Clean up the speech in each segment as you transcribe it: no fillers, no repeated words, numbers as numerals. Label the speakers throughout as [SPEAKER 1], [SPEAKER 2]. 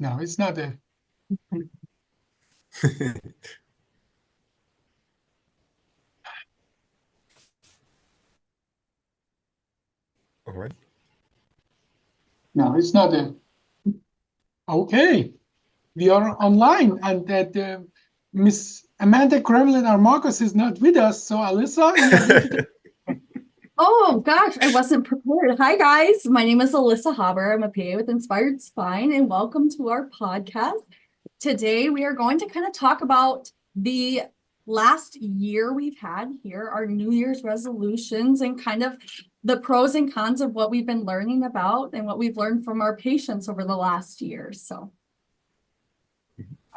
[SPEAKER 1] No, it's not a.
[SPEAKER 2] All right.
[SPEAKER 1] No, it's not a. Okay, we are online, and that Miss Amanda Kremlin Armagos is not with us. So, Alyssa, you are going to.
[SPEAKER 3] Oh gosh, I wasn't prepared. Hi guys, my name is Alyssa Haber. I'm a PA with Inspired Spine, and welcome to our podcast. Today we are going to kind of talk about the last year we've had here, our New Year's resolutions, and kind of the pros and cons of what we've been learning about and what we've learned from our patients over the last year. So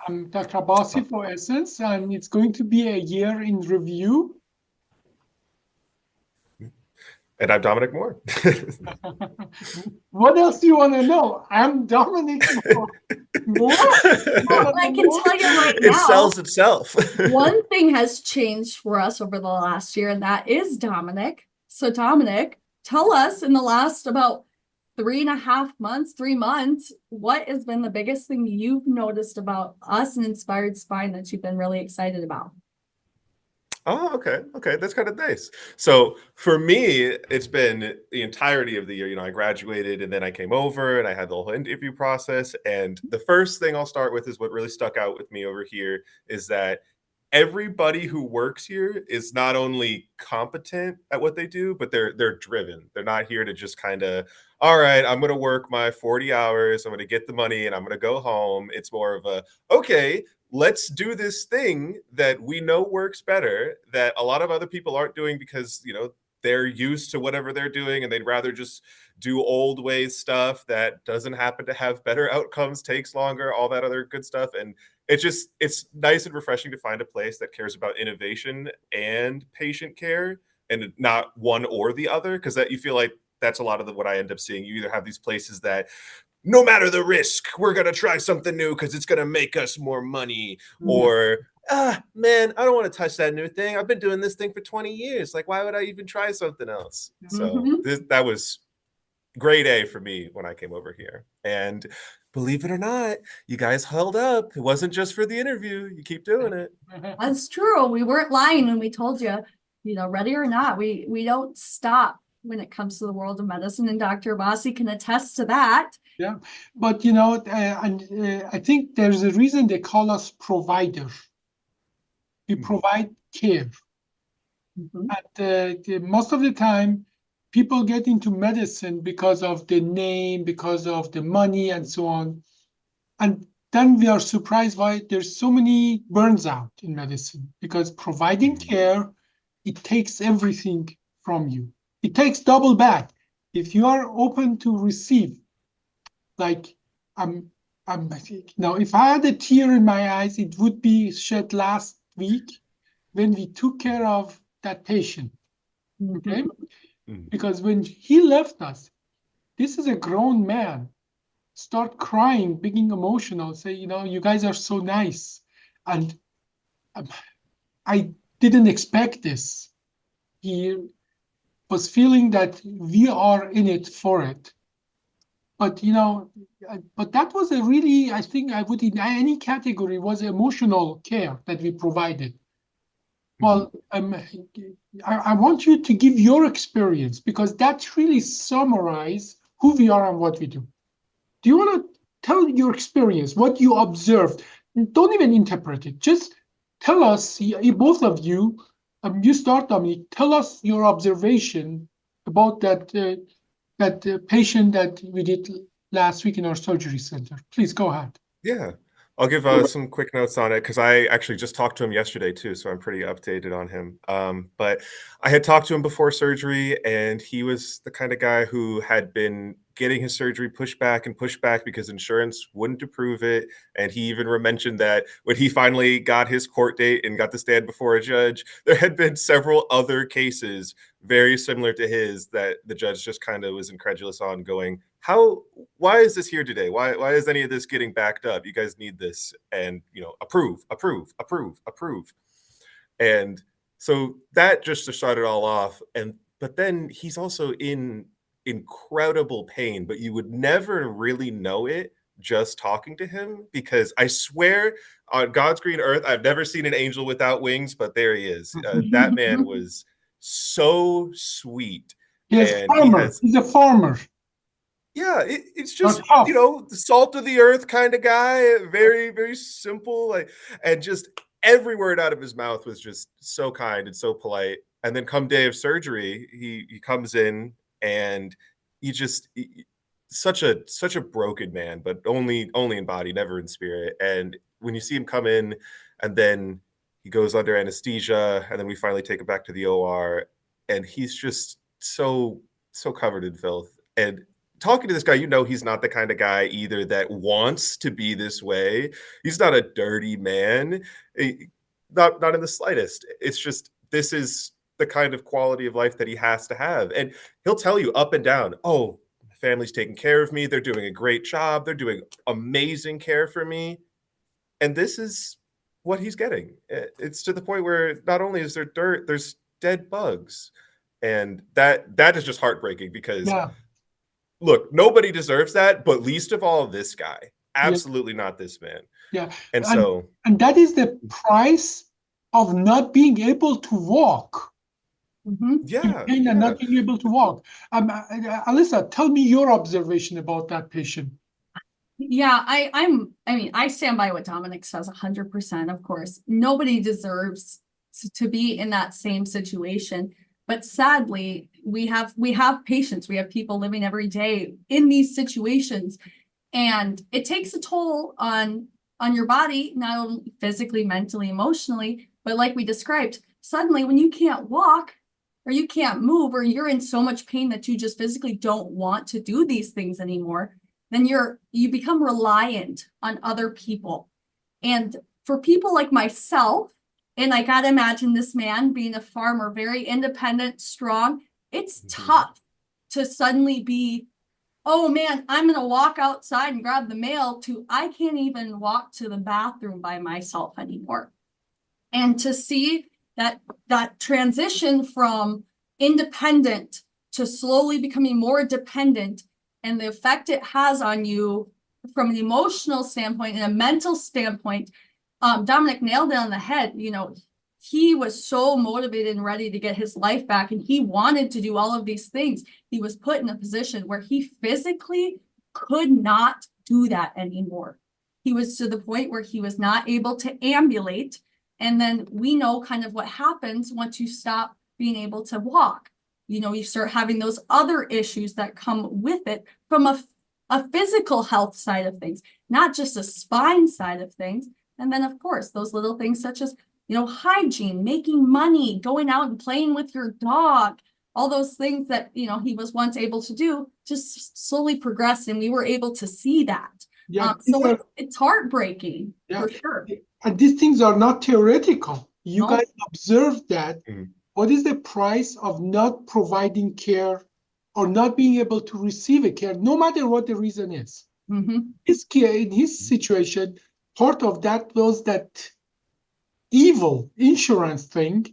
[SPEAKER 1] I'm Dr. Abbasi for Essence, and it's going to be a year in review.
[SPEAKER 2] And I'm Dominic Moore.
[SPEAKER 1] What else do you want to know? I'm Dominic Moore.
[SPEAKER 3] I can tell you right
[SPEAKER 2] It
[SPEAKER 3] now,
[SPEAKER 2] sells itself.
[SPEAKER 3] one thing has changed for us over the last year, and that is Dominic. So, Dominic, tell us in the last about 3.5 months, 3 months, what has been the biggest thing you've noticed about us and Inspired Spine that you've been really excited about?
[SPEAKER 2] Oh, okay. Okay. That's kind of nice. So for me, it's been the entirety of the year. I graduated and then I came over and I had the whole interview process. And the first thing I'll start with is what really stuck out with me over here is that everybody who works here is not only competent at what they do, but they're driven. They're not here to just kind of, all right, I'm going to work my 40 hours, I'm going to get the money and I'm going to go home. It's more of a, okay, let's do this thing that we know works better that a lot of other people aren't doing because they're used to whatever they're doing and they'd rather just do old ways stuff that doesn't happen to have better outcomes, takes longer, all that other good stuff. And it's nice and refreshing to find a place that cares about innovation and patient care and not one or the other, because that you feel like that's a lot of what I end up seeing. You either have these places that no matter the risk, we're going to try something new because it's going to make us more money. Or, man, I don't want to touch that new thing. I've been doing this thing for 20 years. Like, why would I even try something else? So that was grade A for me when I came over here. And believe it or not, you guys held up. It wasn't just for the interview. You keep doing it.
[SPEAKER 3] That's true. We weren't lying when we told you, ready or not, we don't stop when it comes to the world of medicine, and Dr. Abbasi can attest to that.
[SPEAKER 1] Yeah, but I think there's a reason they call us provider. We provide care. And most of the time, people get into medicine because of the name, because of the money, and so on. And then we are surprised why there's so many burns out in medicine, because providing care, it takes everything from you. It takes double back. If you are open to receive, like now, if I had a tear in my eyes, it would be shed last week when we took care of that patient. Okay? Because when he left us, this is a grown man, start crying, being emotional, say, you guys are so nice. And I didn't expect this. He was feeling that we are in it for it. But but that was a really, I think I would in any category was emotional care that we provided. Well, I want you to give your experience because that really summarizes who we are and what we do. Do you want to tell your experience, what you observed? Don't even interpret it. Just tell us, both of you. You start, Dominic. Tell us your observation about that patient that we did last week in our surgery center. Please go ahead.
[SPEAKER 2] Yeah. I'll give some quick notes on it because I actually just talked to him yesterday too, so I'm pretty updated on him. But I had talked to him before surgery, and he was the kind of guy who had been getting his surgery pushed back and pushed back because insurance wouldn't approve it. And he even mentioned that when he finally got his court date and got to stand before a judge, there had been several other cases very similar to his that the judge just kind of was incredulous on, going, why is this here today? Why is any of this getting backed up? You guys need this, and approve. And so that just to start it all off. But then he's also in incredible pain, but you would never really know it just talking to him, because I swear on God's green earth, I've never seen an angel without wings, but there he is. That man was so sweet.
[SPEAKER 1] Yes,
[SPEAKER 2] And he
[SPEAKER 1] farmer.
[SPEAKER 2] has,
[SPEAKER 1] He's a farmer.
[SPEAKER 2] yeah, it's
[SPEAKER 1] Not
[SPEAKER 2] just,
[SPEAKER 1] tough.
[SPEAKER 2] the salt of the earth kind of guy, very, very simple, like, and just every word out of his mouth was just so kind and so polite. And then come day of surgery, he comes in and such a broken man, but only in body, never in spirit. And when you see him come in, and then he goes under anesthesia, and then we finally take him back to the OR, and he's just so covered in filth. And talking to this guy, he's not the kind of guy either that wants to be this way. He's not a dirty man, not in the slightest. It's just, this is the kind of quality of life that he has to have. And he'll tell you up and down, oh, my family's taking care of me. They're doing a great job. They're doing amazing care for me. And this is what he's getting. It's to the point where not only is there dirt, there's dead bugs. And that is just heartbreaking, because
[SPEAKER 1] Yeah.
[SPEAKER 2] look, nobody deserves that, but least of all this guy. Absolutely not this man.
[SPEAKER 1] Yeah.
[SPEAKER 2] And so,
[SPEAKER 1] And that is the price of not being able to walk.
[SPEAKER 2] yeah,
[SPEAKER 1] Pain and not being able to walk. Alyssa, tell me your observation about that patient.
[SPEAKER 3] Yeah, I stand by what Dominic says 100%, of course. Nobody deserves to be in that same situation. But sadly, we have patients, we have people living every day in these situations, and it takes a toll on your body, not only physically, mentally, emotionally, but like we described, suddenly when you can't walk or you can't move, or you're in so much pain that you just physically don't want to do these things anymore, then you become reliant on other people. And for people like myself, and I gotta imagine this man being a farmer, very independent, strong, it's tough to suddenly be, oh man, I'm gonna walk outside and grab the mail, to I can't even walk to the bathroom by myself anymore. And to see that transition from independent to slowly becoming more dependent, and the effect it has on you from an emotional standpoint and a mental standpoint, Dominic nailed it on the head. He was so motivated and ready to get his life back, and he wanted to do all of these things. He was put in a position where he physically could not do that anymore. He was to the point where he was not able to ambulate. And then we know kind of what happens once you stop being able to walk. You start having those other issues that come with it from a physical health side of things, not just a spine side of things. And then, of course, those little things such as, hygiene, making money, going out and playing with your dog, all those things that, he was once able to do, just slowly progressed. And we were able to see that.
[SPEAKER 1] Yeah.
[SPEAKER 3] So it's heartbreaking,
[SPEAKER 1] Yeah.
[SPEAKER 3] for sure.
[SPEAKER 1] And these things are not theoretical. You
[SPEAKER 3] No.
[SPEAKER 1] guys observe that.
[SPEAKER 2] Mhm.
[SPEAKER 1] What is the price of not providing care or not being able to receive a care, no matter what the reason is?
[SPEAKER 3] Mhm.
[SPEAKER 1] In his situation, part of that was that evil insurance thing,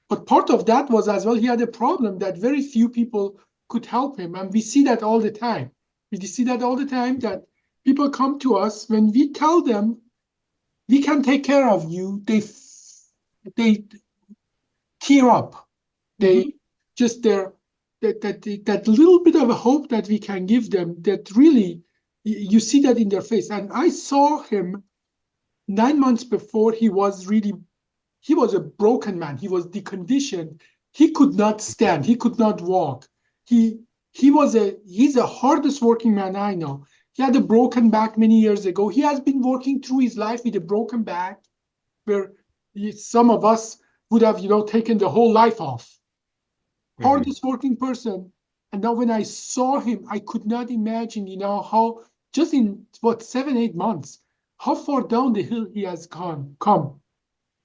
[SPEAKER 1] but part of that was as well, he had a problem that very few people could help him. And we see that all the time. We see that all the time, that people come to us when we tell them we can take care of you, they tear up. They just that little bit of a hope that we can give them, that really you see that in their face. And I saw him 9 months before. He was a broken man. He was deconditioned. He could not stand. He could not walk. He's the hardest working man I know. He had a broken back many years ago. He has been working through his life with a broken back, where some of us would have, taken the whole life off. Hardest working person. And now when I saw him, I could not imagine, how just in 7-8 months, how far down the hill he has come.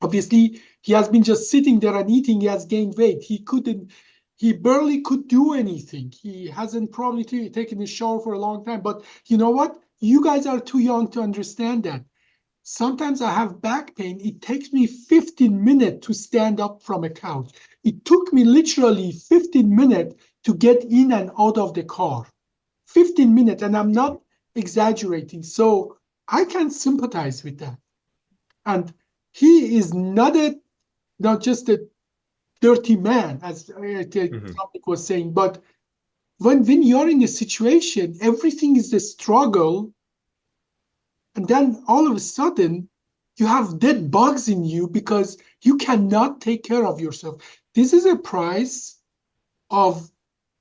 [SPEAKER 1] Obviously, he has been just sitting there and eating. He has gained weight. He barely could do anything. He hasn't probably taken a shower for a long time. But you know what? You guys are too young to understand that. Sometimes I have back pain. It takes me 15 minutes to stand up from a couch. It took me literally 15 minutes to get in and out of the car. 15 minutes. And I'm not exaggerating. So I can sympathize with that. And he is not just a dirty man, as the topic was saying, but when you're in a situation, everything is a struggle, and then all of a sudden you have dead bugs in you because you cannot take care of yourself. This is a price of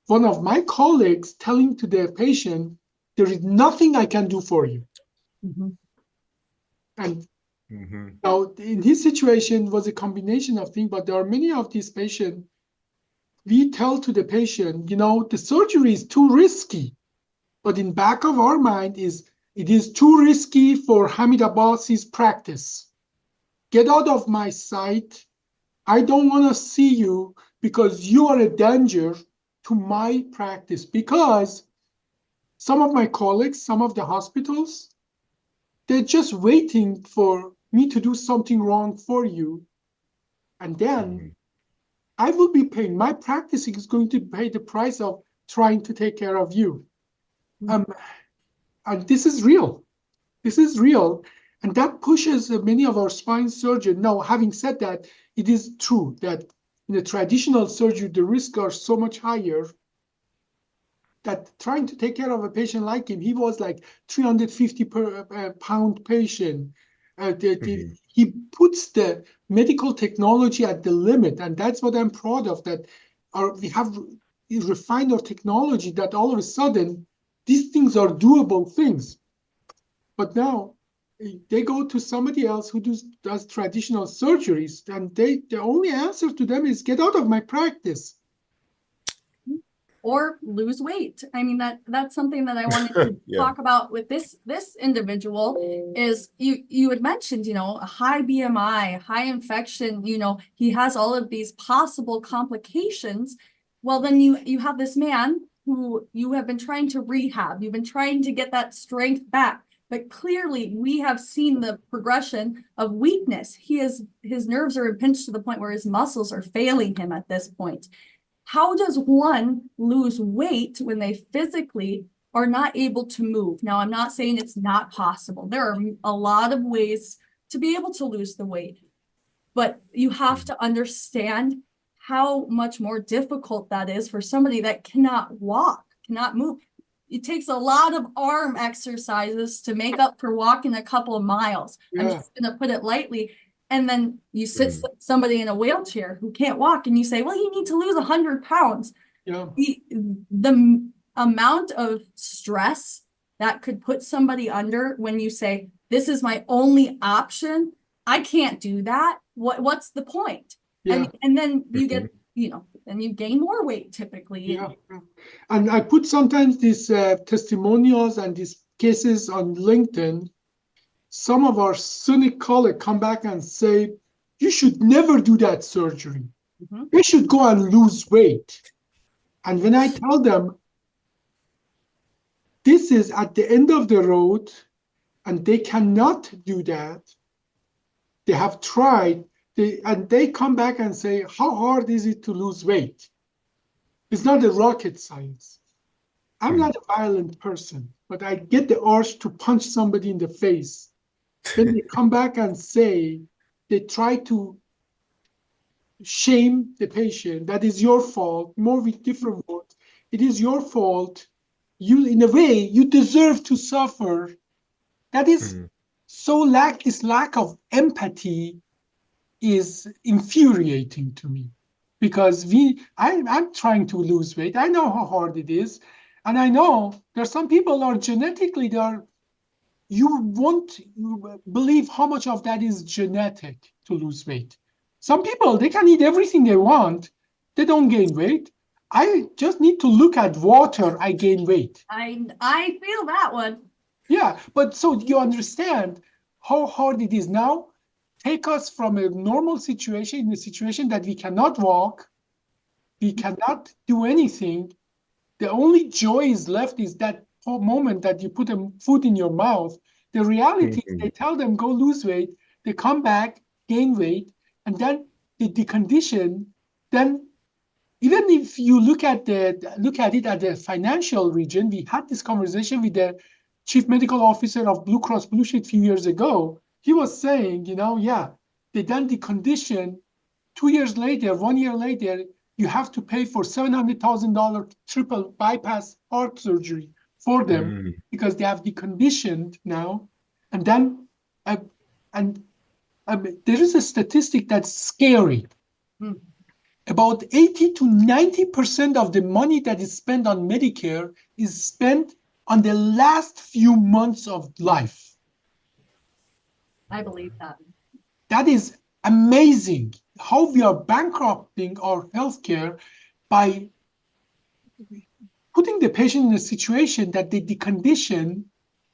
[SPEAKER 1] one of my colleagues telling to the patient, there is nothing I can do for you. And now in his situation was a combination of things, but there are many of these patients, we tell to the patient, the surgery is too risky, but in back of our mind it is too risky for Hamid Abbasi's practice. Get out of my sight. I don't want to see you because you are a danger to my practice. Because some of my colleagues, some of the hospitals, they're just waiting for me to do something wrong for you. And then I will be paying. My practice is going to pay the price of trying to take care of you. And this is real. This is real. And that pushes many of our spine surgeons. Now, having said that, it is true that in the traditional surgery, the risks are so much higher that trying to take care of a patient like him, he was like 350 pound patient. He puts the medical technology at the limit. And that's what I'm proud of, that we have refined our technology, that all of a sudden, these things are doable things. But now they go to somebody else who does traditional surgeries, and the only answer to them is get out of my practice.
[SPEAKER 3] Or lose weight. I mean, that's something that I wanted to talk about with this individual is you had mentioned, a high BMI, high infection, he has all of these possible complications. Well, then you have this man who you have been trying to rehab. You've been trying to get that strength back. But clearly, we have seen the progression of weakness. His nerves are impinged to the point where his muscles are failing him at this point. How does one lose weight when they physically are not able to move? Now, I'm not saying it's not possible. There are a lot of ways to be able to lose the weight, but you have to understand how much more difficult that is for somebody that cannot walk, cannot move. It takes a lot of arm exercises to make up for walking a couple of miles. I'm just going to put it lightly. And then you sit somebody in a wheelchair who can't walk and you say, well, you need to lose 100 pounds. The amount of stress that could put somebody under when you say, this is my only option, I can't do that. What's the point? And then you get, and you gain more weight typically.
[SPEAKER 1] And I put sometimes these testimonials and these cases on LinkedIn. Some of our Sunni colleagues come back and say, you should never do that surgery. You should go and lose weight. And when I tell them, this is at the end of the road, and they cannot do that, they have tried, and they come back and say, how hard is it to lose weight? It's not a rocket science. I'm not a violent person, but I get the urge to punch somebody in the face. Then they come back and say, they try to shame the patient. That is your fault, more with different words. It is your fault. You, in a way, you deserve to suffer. That is this lack of empathy is infuriating to me, because I'm trying to lose weight. I know how hard it is. And I know there's some people are genetically, you won't believe how much of that is genetic to lose weight. Some people, they can eat everything they want. They don't gain weight. I just need to look at water, I gain weight.
[SPEAKER 3] I feel that one.
[SPEAKER 1] Yeah, but so you understand how hard it is now. Take us from a normal situation, in a situation that we cannot walk, we cannot do anything. The only joy is left is that moment that you put a food in your mouth. The reality is they tell them go lose weight, they come back, gain weight, and then the condition, then even if you look at it at the financial region, we had this conversation with the chief medical officer of Blue Cross Blue Shield a few years ago, he was saying, yeah, they done the condition. 2 years later, 1 year later, you have to pay for $700,000 triple bypass heart surgery for them because they have deconditioned now. And then, there is a statistic that's scary. About 80 to 90% of the money that is spent on Medicare is spent on the last few months of life.
[SPEAKER 3] I believe that.
[SPEAKER 1] That is amazing how we are bankrupting our healthcare by putting the patient in a situation that they decondition,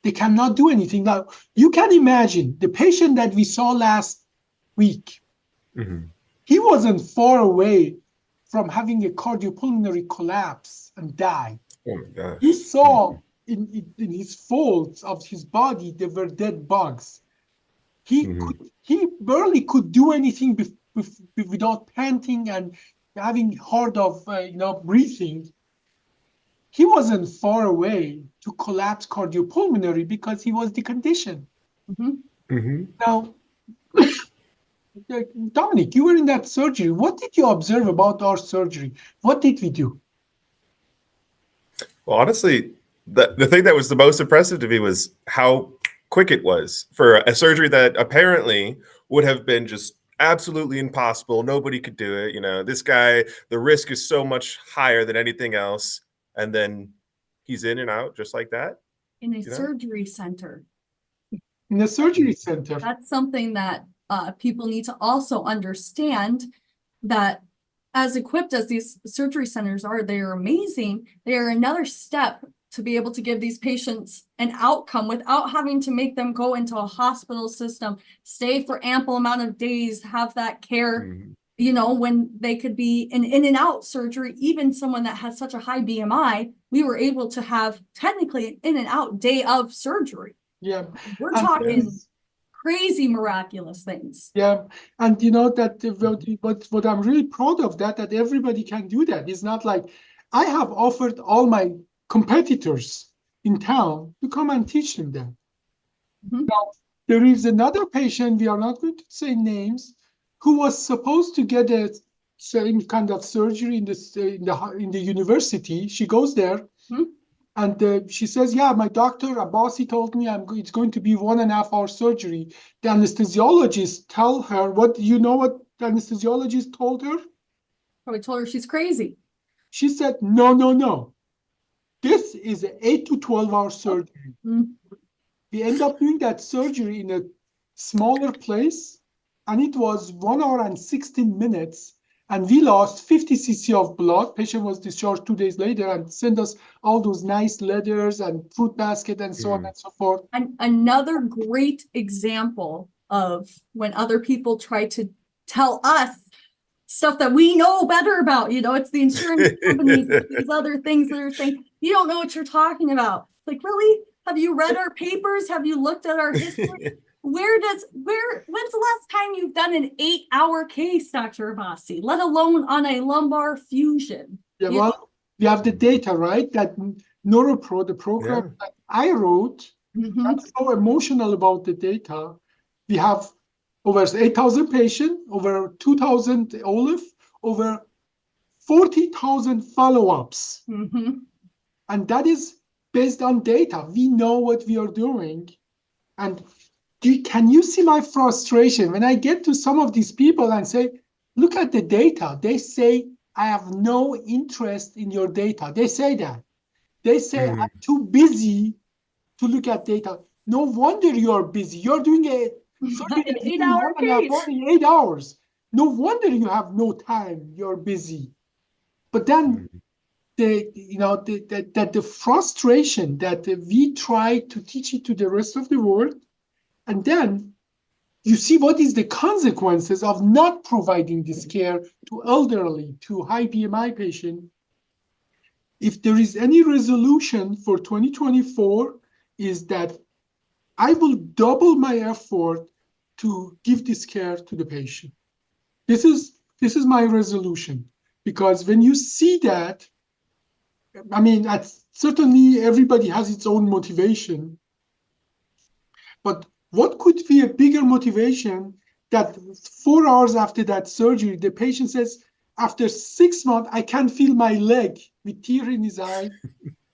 [SPEAKER 1] they cannot do anything. Now, you can imagine the patient that we saw last week. He wasn't far away from having a cardiopulmonary collapse and die.
[SPEAKER 2] Oh my gosh.
[SPEAKER 1] You saw in his folds of his body, there were dead bugs. He barely could do anything without panting and having hard of breathing. He wasn't far away to collapse cardiopulmonary because he was deconditioned. Now, Dominic, you were in that surgery. What did you observe about our surgery? What did we do?
[SPEAKER 2] Well, honestly, the thing that was the most impressive to me was how quick it was for a surgery that apparently would have been just absolutely impossible. Nobody could do it. This guy, the risk is so much higher than anything else. And then he's in and out just like that.
[SPEAKER 3] In a surgery center.
[SPEAKER 1] In a surgery center.
[SPEAKER 3] That's something that people need to also understand, that as equipped as these surgery centers are, they are amazing. They are another step to be able to give these patients an outcome without having to make them go into a hospital system, stay for ample amount of days, have that care, when they could be in and out surgery. Even someone that has such a high BMI, we were able to have technically an in and out day of surgery.
[SPEAKER 1] Yeah.
[SPEAKER 3] We're talking crazy miraculous things.
[SPEAKER 1] Yeah. And that what I'm really proud of that everybody can do that. It's not like I have offered all my competitors in town to come and teach them that. Now, there is another patient, we are not going to say names, who was supposed to get a same kind of surgery in the university. She goes there and she says, yeah, my doctor, Abbasi, told me it's going to be 1.5 hour surgery. The anesthesiologist tell her, what the anesthesiologist told her?
[SPEAKER 3] Probably told her she's crazy.
[SPEAKER 1] She said, no. This is an 8 to 12 hour surgery. We end up doing that surgery in a smaller place, and it was 1 hour and 16 minutes, and we lost 50 cc of blood. Patient was discharged 2 days later and sent us all those nice letters and fruit basket and so on and so forth.
[SPEAKER 3] And another great example of when other people try to tell us stuff that we know better about, it's the insurance companies, these other things that are saying, you don't know what you're talking about. Like, really? Have you read our papers? Have you looked at our history? When's the last time you've done an 8-hour case, Dr. Abbasi, let alone on a lumbar fusion?
[SPEAKER 1] Yeah, well, we have the data, right? That NeuroPro, the program that I wrote, I'm so emotional about the data. We have over 8,000 patients, over 2,000 OLIF, over 40,000 follow-ups. And that is based on data. We know what we are doing. And can you see my frustration when I get to some of these people and say, look at the data. They say, I have no interest in your data. They say that. They say, I'm too busy to look at data. No wonder you're busy. You're doing an
[SPEAKER 3] 8-hour case.
[SPEAKER 1] 8 hours. No wonder you have no time. You're busy. But then the frustration that we try to teach it to the rest of the world, and then you see what is the consequences of not providing this care to elderly, to high BMI patient. If there is any resolution for 2024, is that I will double my effort to give this care to the patient. This is my resolution, because when you see that, I mean, certainly everybody has its own motivation, But what could be a bigger motivation that 4 hours after that surgery, the patient says, after 6 months, I can feel my leg with tear in his eye,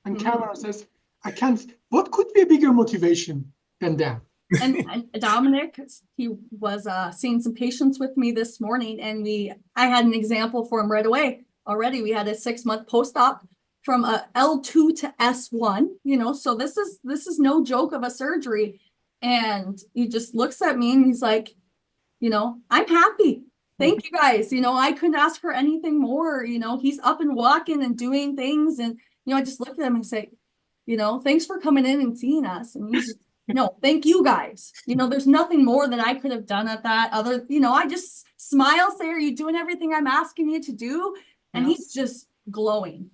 [SPEAKER 1] and camera says, I can't. What could be a bigger motivation than that?
[SPEAKER 3] And Dominic, he was seeing some patients with me this morning, and I had an example for him right away. Already, we had a 6-month post-op from a L2 to S1. So this is no joke of a surgery. And he just looks at me and he's like, I'm happy. Thank you guys. I couldn't ask for anything more. He's up and walking and doing things, and I just look at him and say, thanks for coming in and seeing us. And he's just, no, thank you guys. There's nothing more that I could have done at that other, I just smile, say, are you doing everything I'm asking you to do? And he's just glowing,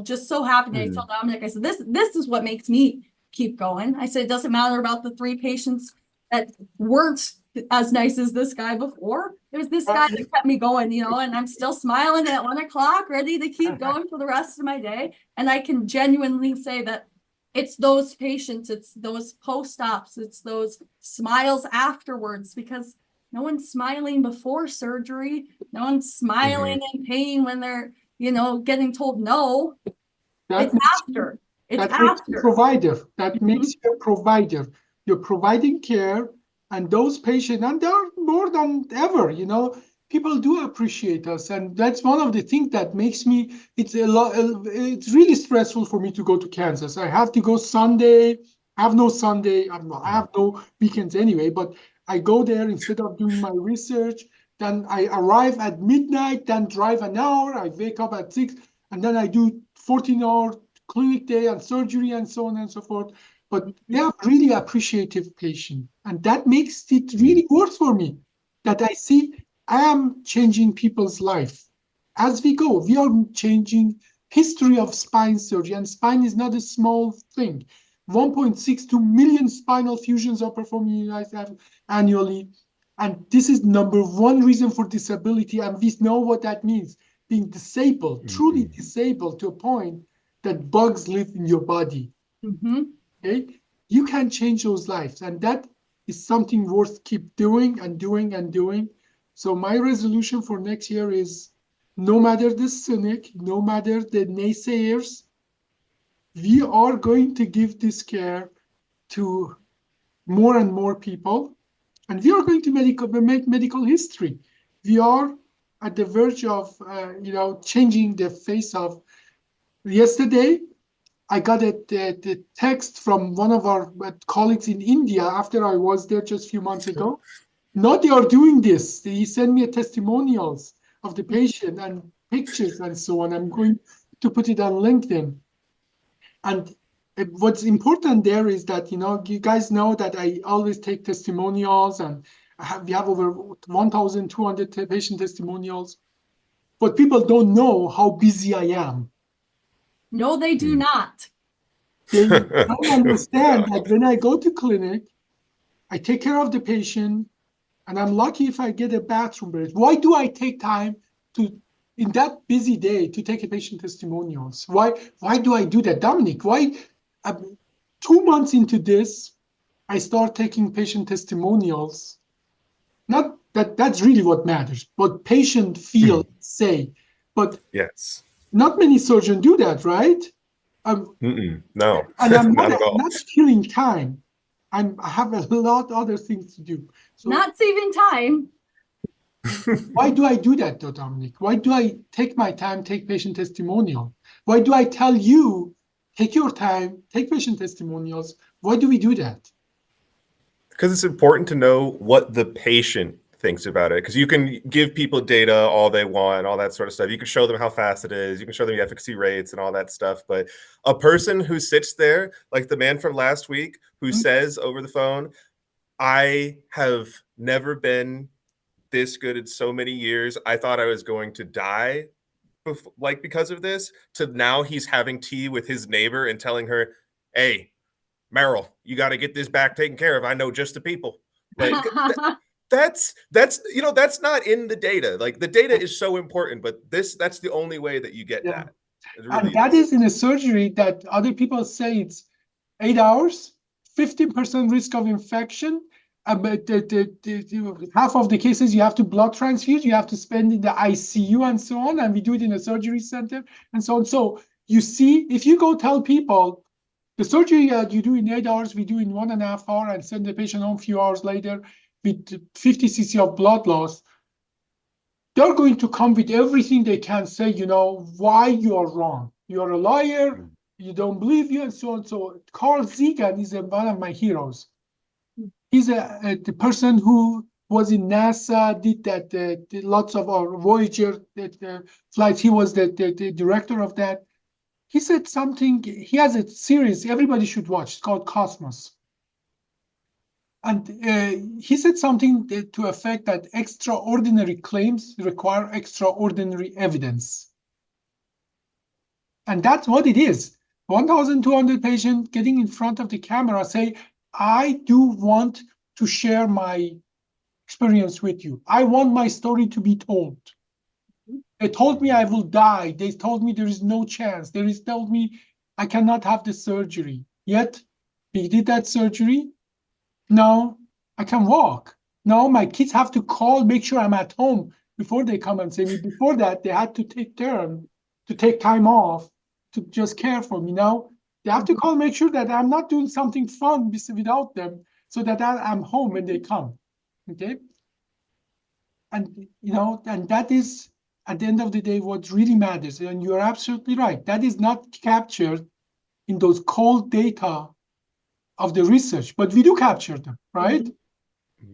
[SPEAKER 3] just so happy. And I told Dominic, I said, this is what makes me keep going. I said, it doesn't matter about the 3 patients that weren't as nice as this guy before. It was this guy that kept me going, and I'm still smiling at 1 o'clock, ready to keep going for the rest of my day. And I can genuinely say that it's those patients, it's those post-ops, it's those smiles afterwards, because no one's smiling before surgery. No one's smiling in pain when they're, getting told no. It's after. It's
[SPEAKER 1] that makes you a
[SPEAKER 3] after.
[SPEAKER 1] provider. That makes you a provider. You're providing care, and those patients, and there are more than ever, people do appreciate us. And that's one of the things that makes me, it's really stressful for me to go to Kansas. I have to go Sunday. I have no Sunday. I have no weekends anyway, but I go there instead of doing my research. Then I arrive at midnight, then drive an hour. I wake up at 6, and then I do 14-hour clinic day and surgery and so on and so forth. But they are really appreciative patients. And that makes it really work for me, that I see I am changing people's life. As we go, we are changing history of spine surgery. And spine is not a small thing. 1.62 million spinal fusions are performed in the United States annually. And this is number 1 reason for disability. And we know what that means. Being disabled, truly disabled to a point that bugs live in your body. Okay, you can change those lives, and that is something worth keep doing and doing and doing. So my resolution for next year is, no matter the cynic, no matter the naysayers, we are going to give this care to more and more people, and we are going to make medical history. We are at the verge of changing the face of. Yesterday, I got the text from one of our colleagues in India after I was there just a few months ago. Now they are doing this. He sent me testimonials of the patient and pictures and so on. I'm going to put it on LinkedIn. And what's important there is that, you guys know that I always take testimonials, and we have over 1,200 patient testimonials. But people don't know how busy I am.
[SPEAKER 3] No, they do not.
[SPEAKER 1] They don't understand that when I go to clinic, I take care of the patient, and I'm lucky if I get a bathroom break. Why do I take time in that busy day to take a patient testimonials? Why do I do that, Dominic? Why 2 months into this, I start taking patient testimonials? Not that's really what matters, but patient feel, say. But
[SPEAKER 2] yes.
[SPEAKER 1] Not many surgeons do that, right?
[SPEAKER 2] No,
[SPEAKER 1] and I'm
[SPEAKER 2] not at all.
[SPEAKER 1] not killing time. I have a lot of other things to do. So
[SPEAKER 3] not saving time.
[SPEAKER 1] why do I do that, though, Dominic? Why do I take my time, take patient testimonial? Why do I tell you, take your time, take patient testimonials? Why do we do that?
[SPEAKER 2] Because it's important to know what the patient thinks about it, because you can give people data all they want, all that sort of stuff. You can show them how fast it is, you can show them the efficacy rates and all that stuff, but a person who sits there, like the man from last week, who says over the phone, I have never been this good in so many years, I thought I was going to die because of this, to now he's having tea with his neighbor and telling her, hey, Meryl, you got to get this back taken care of, I know just the people. Like that's not in the data. Like, the data is so important, but that's the only way that you get that. Really
[SPEAKER 1] and that is in a surgery that other people say it's 8 hours, 15% risk of infection. But half of the cases you have to blood transfuse, you have to spend in the ICU and so on, and we do it in a surgery center and so on. So you see, if you go tell people the surgery you do in 8 hours, we do in 1.5 hours, and send the patient home a few hours later with 50 cc of blood loss, they're going to come with everything they can say, why you are wrong. You're a liar, you don't believe you, and so on. So Carl Sagan is one of my heroes. He's the person who was in NASA, did that lots of our Voyager flights. He was the director of that. He said something. He has a series everybody should watch. It's called Cosmos. And he said something to effect that extraordinary claims require extraordinary evidence. And that's what it is. 1,200 patients getting in front of the camera say, I do want to share my experience with you. I want my story to be told. They told me I will die. They told me there is no chance. Told me I cannot have the surgery. Yet we did that surgery. Now I can walk. Now my kids have to call, make sure I'm at home before they come and see me. Before that, they had to take time off to just care for me. Now they have to call, make sure that I'm not doing something fun without them, so that I'm home when they come. Okay. And and that is at the end of the day what really matters. And you're absolutely right. That is not captured in those cold data of the research, but we do capture them, right?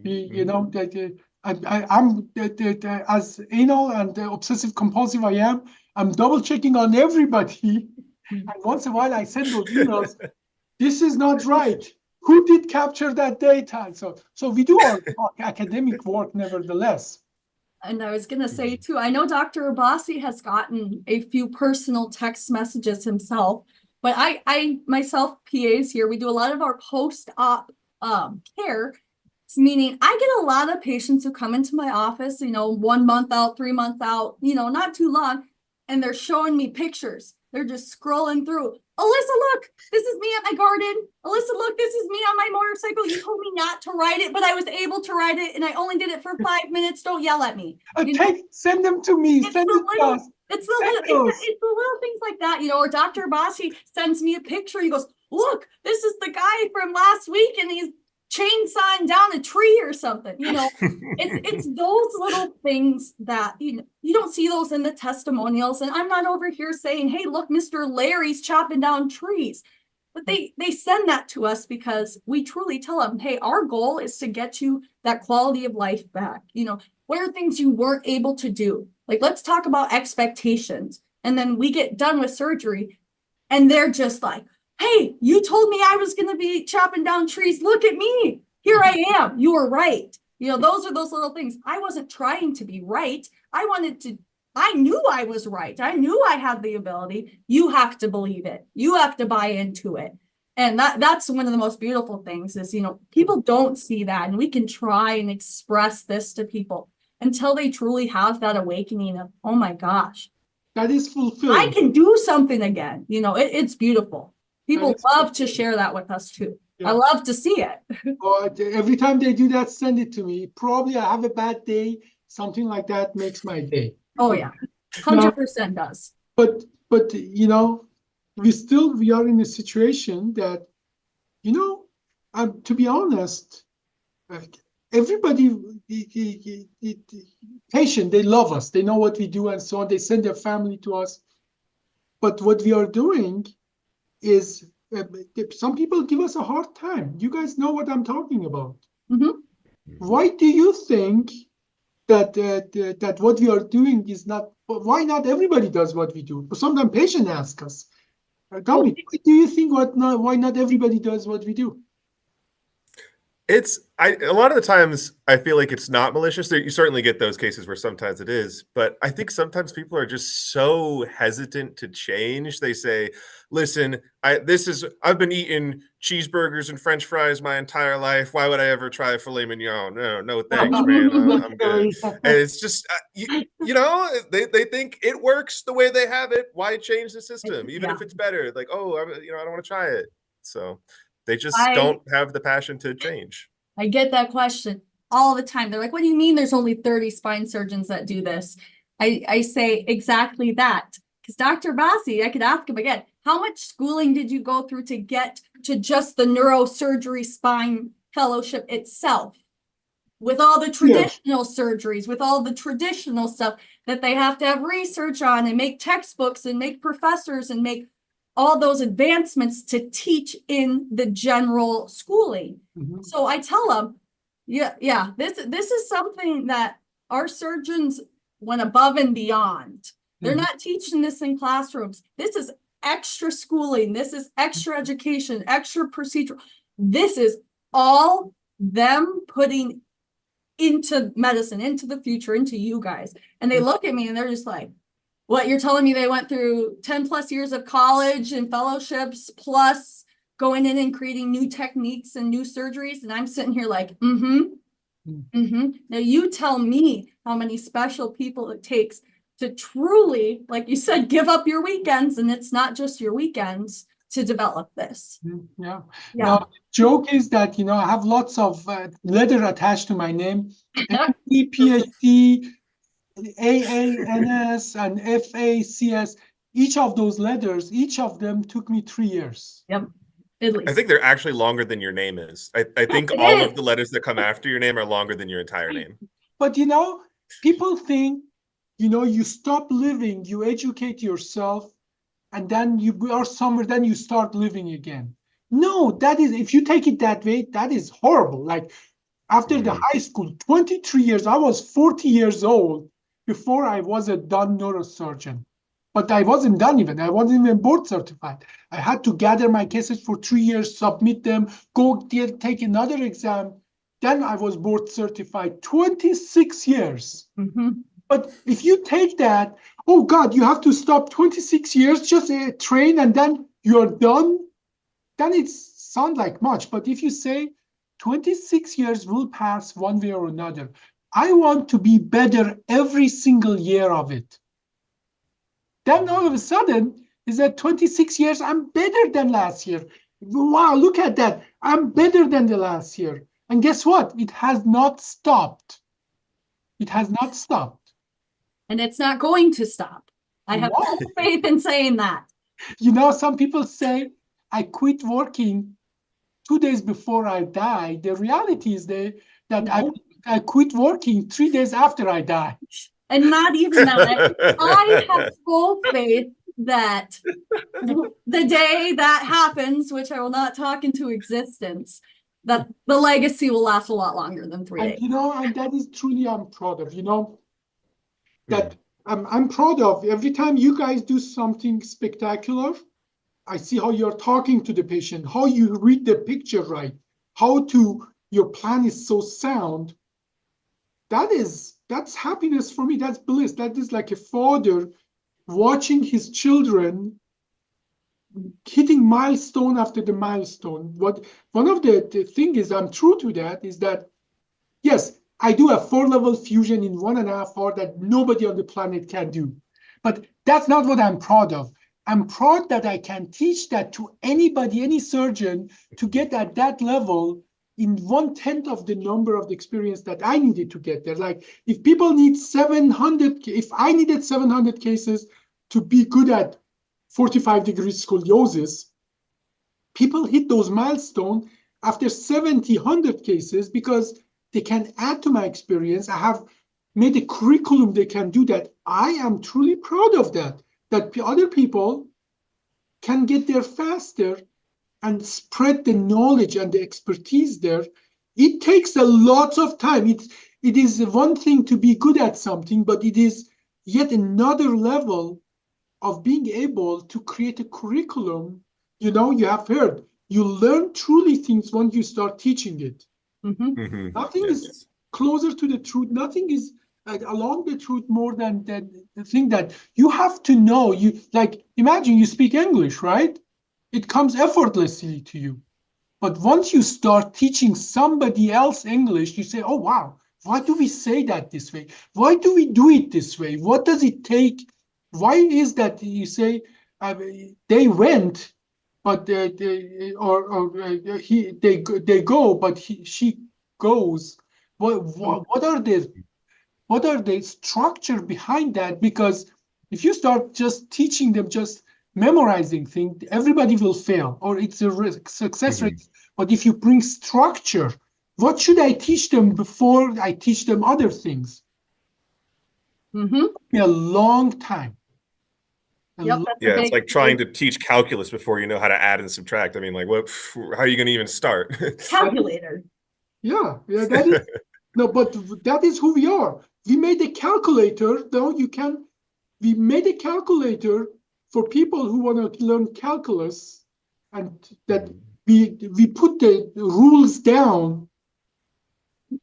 [SPEAKER 1] I'm as anal and obsessive compulsive I am, I'm double checking on everybody. And once in a while I send those emails, this is not right. Who did capture that data? So we do our academic work nevertheless.
[SPEAKER 3] And I was going to say too, I know Dr. Abbasi has gotten a few personal text messages himself, but I myself, PAs here, we do a lot of our post-op care, meaning I get a lot of patients who come into my office, 1 month out, 3 months out, not too long, and they're showing me pictures. They're just scrolling through. Alyssa, look, this is me at my garden. Alyssa, look, this is me on my motorcycle. You told me not to ride it, but I was able to ride it, and I only did it for 5 minutes. Don't yell at me.
[SPEAKER 1] Send them to me.
[SPEAKER 3] It's the little things like that, or Dr. Abbasi sends me a picture. He goes, look, this is the guy from last week, and he's chainsawing down a tree or something. It's those little things that you don't see those in the testimonials. And I'm not over here saying, hey, look, Mr. Larry's chopping down trees. But they send that to us because we truly tell them, hey, our goal is to get you that quality of life back. What are things you weren't able to do? Like, let's talk about expectations. And then we get done with surgery and they're just like, hey, you told me I was going to be chopping down trees. Look at me. Here I am. You were right. Those are those little things. I wasn't trying to be right. I knew I was right. I knew I had the ability. You have to believe it. You have to buy into it. And that's one of the most beautiful things is, people don't see that. And we can try and express this to people until they truly have that awakening of, oh my gosh,
[SPEAKER 1] that is fulfilling.
[SPEAKER 3] I can do something again. It's beautiful. People love to share that with us too. Yeah. I love to see it.
[SPEAKER 1] Every time they do that, send it to me. Probably I have a bad day. Something like that makes my day.
[SPEAKER 3] Oh yeah, 100% does.
[SPEAKER 1] But we are in a situation that, to be honest, everybody, the patient, they love us. They know what we do and so on. They send their family to us. But what we are doing is some people give us a hard time. You guys know what I'm talking about.
[SPEAKER 3] Mm-hmm.
[SPEAKER 1] Why do you think that what we are doing is not? Why not everybody does what we do? Sometimes patients ask us, "Tell me, why do you think why not everybody does what we do?"
[SPEAKER 2] A lot of the times I feel like it's not malicious. You certainly get those cases where sometimes it is, but I think sometimes people are just so hesitant to change. They say, listen, I've been eating cheeseburgers and French fries my entire life. Why would I ever try filet mignon? No, thanks, man. I'm good. And it's just, they think it works the way they have it. Why change the system? Even if it's better, like, I don't want to try it. So They just
[SPEAKER 3] I-
[SPEAKER 2] don't have the passion to change.
[SPEAKER 3] I get that question all the time. They're like, what do you mean there's only 30 spine surgeons that do this? I say exactly that. Because Dr. Bassi, I could ask him again, how much schooling did you go through to get to just the neurosurgery spine fellowship itself? With all the traditional surgeries, with all the traditional stuff that they have to have research on and make textbooks and make professors and make all those advancements to teach in the general schooling.
[SPEAKER 1] Mhm.
[SPEAKER 3] So I tell them, yeah, this is something that our surgeons went above and beyond. They're
[SPEAKER 1] Mhm.
[SPEAKER 3] not teaching this in classrooms. This is extra schooling. This is extra education, extra procedure. This is all them putting into medicine, into the future, into you guys. And they look at me and they're just like, what, you're telling me they went through 10 plus years of college and fellowships, plus going in and creating new techniques and new surgeries? And I'm sitting here like, Now you tell me how many special people it takes to truly, like you said, give up your weekends, and it's not just your weekends, to develop this.
[SPEAKER 1] Yeah.
[SPEAKER 3] Yeah.
[SPEAKER 1] Now, the joke is that, I have lots of letter attached to my name. MD, PhD, AANS, and FACS. Each of those letters, each of them took me 3 years.
[SPEAKER 3] Yep. At least.
[SPEAKER 2] I think they're actually longer than your name is. I think
[SPEAKER 3] It
[SPEAKER 2] all
[SPEAKER 3] is.
[SPEAKER 2] of the letters that come after your name are longer than your entire name.
[SPEAKER 1] But, people think, you stop living, you educate yourself, and then you are somewhere, then you start living again. No, that is, if you take it that way, that is horrible. Like after the high school, 23 years, I was 40 years old before I was a done neurosurgeon. But I wasn't done even. I wasn't even board certified. I had to gather my cases for 3 years, submit them, go take another exam. Then I was board certified, 26 years.
[SPEAKER 3] Mhm.
[SPEAKER 1] But if you take that, oh God, you have to stop 26 years, just train and then you're done, then it sounds like much. But if you say 26 years will pass one way or another, I want to be better every single year of it. Then all of a sudden, is that 26 years, I'm better than last year. Wow, look at that. I'm better than the last year. And guess what? It has not stopped. It has not stopped.
[SPEAKER 3] And it's not going to stop. I have full faith in saying that.
[SPEAKER 1] Some people say, I quit working 2 days before I die. The reality is that I quit working 3 days after I die.
[SPEAKER 3] And not even that. I have full faith that the day that happens, which I will not talk into existence, that the legacy will last a lot longer than 3 days.
[SPEAKER 1] And that is truly I'm proud of, that I'm proud of. Every time you guys do something spectacular, I see how you're talking to the patient, how you read the picture right, your plan is so sound. That's happiness for me. That's bliss. That is like a father watching his children hitting milestone after the milestone. One of the thing is, I'm true to that, is that, yes, I do a 4-level fusion in 1.5 hours that nobody on the planet can do. But that's not what I'm proud of. I'm proud that I can teach that to anybody, any surgeon, to get at that level in 1/10 of the number of the experience that I needed to get there. Like if people need 700, if I needed 700 cases to be good at 45-degree scoliosis, people hit those milestones after 70, 100 cases because they can add to my experience. I have made a curriculum they can do that. I am truly proud of that other people can get there faster and spread the knowledge and the expertise there. It takes a lot of time. It is one thing to be good at something, but it is yet another level of being able to create a curriculum. You have heard, you learn truly things when you start teaching it.
[SPEAKER 3] Mhm.
[SPEAKER 1] Nothing is closer to the truth. Nothing is along the truth more than the thing that you have to know. Imagine you speak English, right? It comes effortlessly to you. But once you start teaching somebody else English, you say, oh, wow, why do we say that this way? Why do we do it this way? What does it take? Why is that you say they went, but they go, but she goes. What are the structure behind that? Because if you start just teaching them just memorizing things, everybody will fail, or it's a success rate. But if you bring structure, what should I teach them before I teach them other things? A long time.
[SPEAKER 3] Yep, that's a
[SPEAKER 2] Yeah, it's
[SPEAKER 3] big-
[SPEAKER 2] like trying to teach calculus before you know how to add and subtract. I mean, like, what? How are you going to even start?
[SPEAKER 3] calculator.
[SPEAKER 1] Yeah, that is no, but that is who we are. We made a calculator, though we made a calculator for people who want to learn calculus, and that we put the rules down.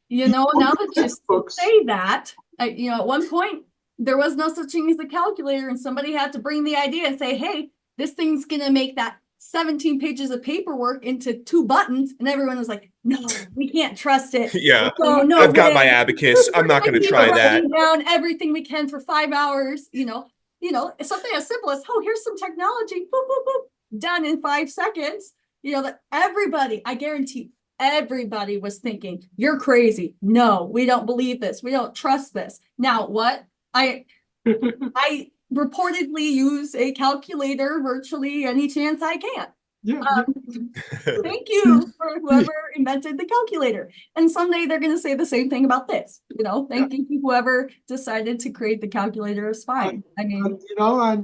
[SPEAKER 3] You know, now that you
[SPEAKER 1] textbooks.
[SPEAKER 3] say that, you know, at one point there was no such thing as a calculator, and somebody had to bring the idea and say, hey, this thing's gonna make that 17 pages of paperwork into 2 buttons, and everyone was like, no, we can't trust it.
[SPEAKER 2] Yeah,
[SPEAKER 3] Oh, no
[SPEAKER 2] I've got
[SPEAKER 3] way.
[SPEAKER 2] my abacus. I'm not going to
[SPEAKER 3] Keep
[SPEAKER 2] try that.
[SPEAKER 3] writing down everything we can for 5 hours. You know, something as simple as, oh, here's some technology, boop, boop, boop, done in 5 seconds. You know, that everybody, I guarantee everybody was thinking, you're crazy. No, we don't believe this. We don't trust this. Now what? I reportedly use a calculator virtually any chance I can. Thank you for whoever invented the calculator. And someday they're going to say the same thing about this. You know, thank you to whoever decided to create the calculator is fine.
[SPEAKER 1] And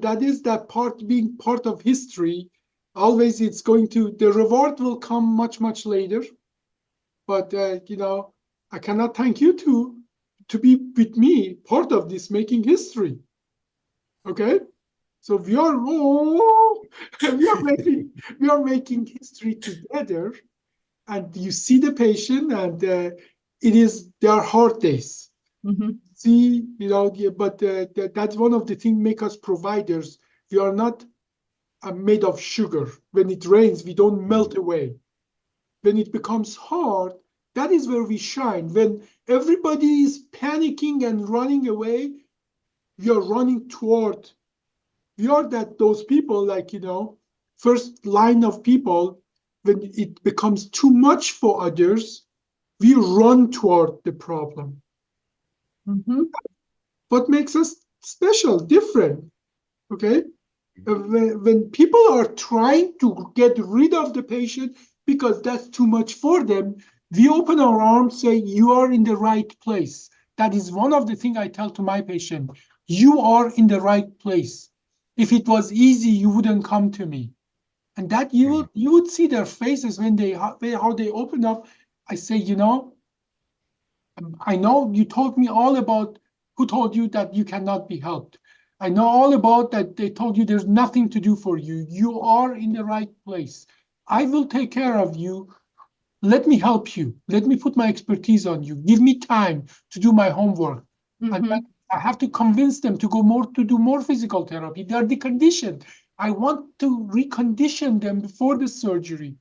[SPEAKER 1] that is that part, being part of history. Always the reward will come much, much later. But, I cannot thank you to be with me, part of this making history. Okay? So we are making history together, and you see the patient, and there are hard days. See, but that's one of the things make us providers. We are not made of sugar. When it rains, we don't melt away. When it becomes hard, that is where we shine. When everybody is panicking and running away, we are running toward. We are those people, first line of people. When it becomes too much for others, we run toward the problem. What makes us special, different? Okay. When people are trying to get rid of the patient because that's too much for them, we open our arms, say, you are in the right place. That is one of the things I tell to my patient. You are in the right place. If it was easy, you wouldn't come to me. And that you would see their faces when how they open up. I say, I know you told me all about who told you that you cannot be helped. I know all about that. They told you there's nothing to do for you. You are in the right place. I will take care of you. Let me help you. Let me put my expertise on you. Give me time to do my homework. And I have to convince them to do more physical therapy. They are deconditioned. I want to recondition them before the surgery.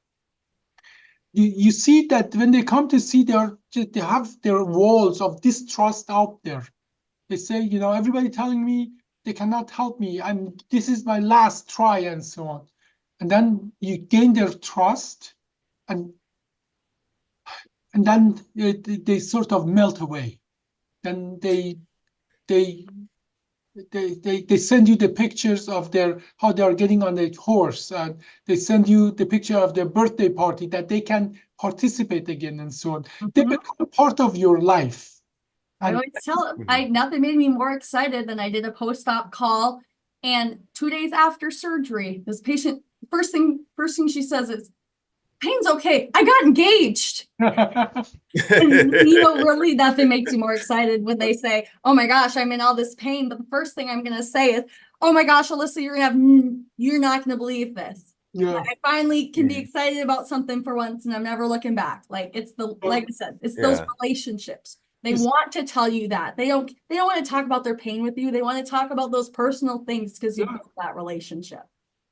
[SPEAKER 1] You see that when they come to see, they have their walls of distrust out there. They say, everybody telling me they cannot help me. This is my last try, and so on. And then you gain their trust, and then they sort of melt away. Then they send you the pictures of how they are getting on a horse, and they send you the picture of their birthday party that they can participate again, and so on. They become a part of your life.
[SPEAKER 3] I always tell nothing made me more excited than I did a post-op call, and 2 days after surgery, this patient, first thing she says is, pain's okay. I got engaged. And, really nothing makes you more excited when they say, oh my gosh, I'm in all this pain. But the first thing I'm going to say is, oh my gosh, Alyssa, you're not going to believe this.
[SPEAKER 1] Yeah.
[SPEAKER 3] I finally can be excited about something for once, and I'm never looking back. Like I said, it's those relationships. They want to tell you that. They don't want to talk about their pain with you. They want to talk about those personal things because you built that relationship.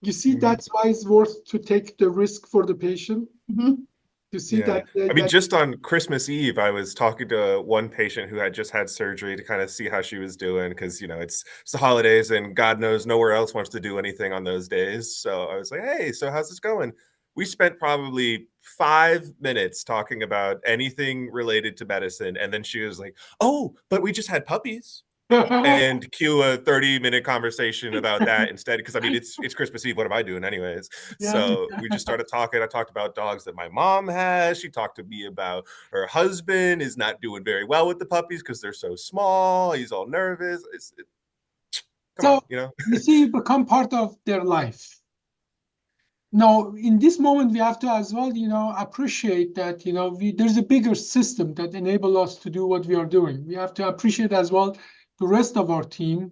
[SPEAKER 1] You see, that's why it's worth to take the risk for the patient. to see
[SPEAKER 2] Yeah.
[SPEAKER 1] that,
[SPEAKER 2] I mean, just on Christmas Eve, I was talking to one patient who had just had surgery to kind of see how she was doing because, it's the holidays and God knows nowhere else wants to do anything on those days. So I was like, hey, so how's this going? We spent probably 5 minutes talking about anything related to medicine. And then she was like, oh, but we just had puppies. And cue a 30-minute conversation about that instead, because I mean it's Christmas Eve. What am I doing anyways?
[SPEAKER 1] Yeah.
[SPEAKER 2] So we just started talking. I talked about dogs that my mom has. She talked to me about her husband is not doing very well with the puppies because they're so small. He's all nervous. Come
[SPEAKER 1] So
[SPEAKER 2] on,
[SPEAKER 1] you see, you become part of their life. Now, in this moment, we have to as well, appreciate that, there's a bigger system that enable us to do what we are doing. We have to appreciate as well the rest of our team.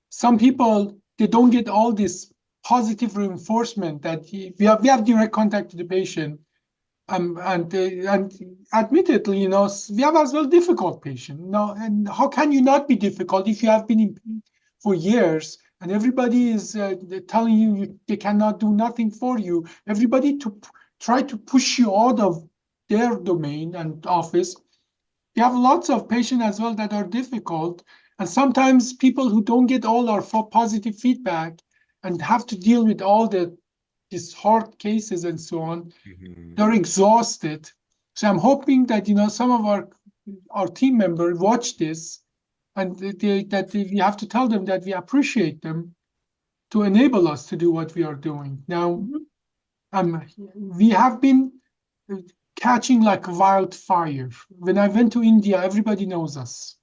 [SPEAKER 1] Some people, they don't get all this positive reinforcement that we have direct contact to the patient. And admittedly, we have as well difficult patient. And how can you not be difficult if you have been in for years and everybody is telling you they cannot do nothing for you? Everybody to try to push you out of their domain and office. You have lots of patients as well that are difficult, and sometimes people who don't get all our positive feedback and have to deal with all these hard cases and so on. They're exhausted. So I'm hoping that some of our team members watch this, and that we have to tell them that we appreciate them to enable us to do what we are doing. Now, we have been catching like wildfire. When I went to India, everybody knows us.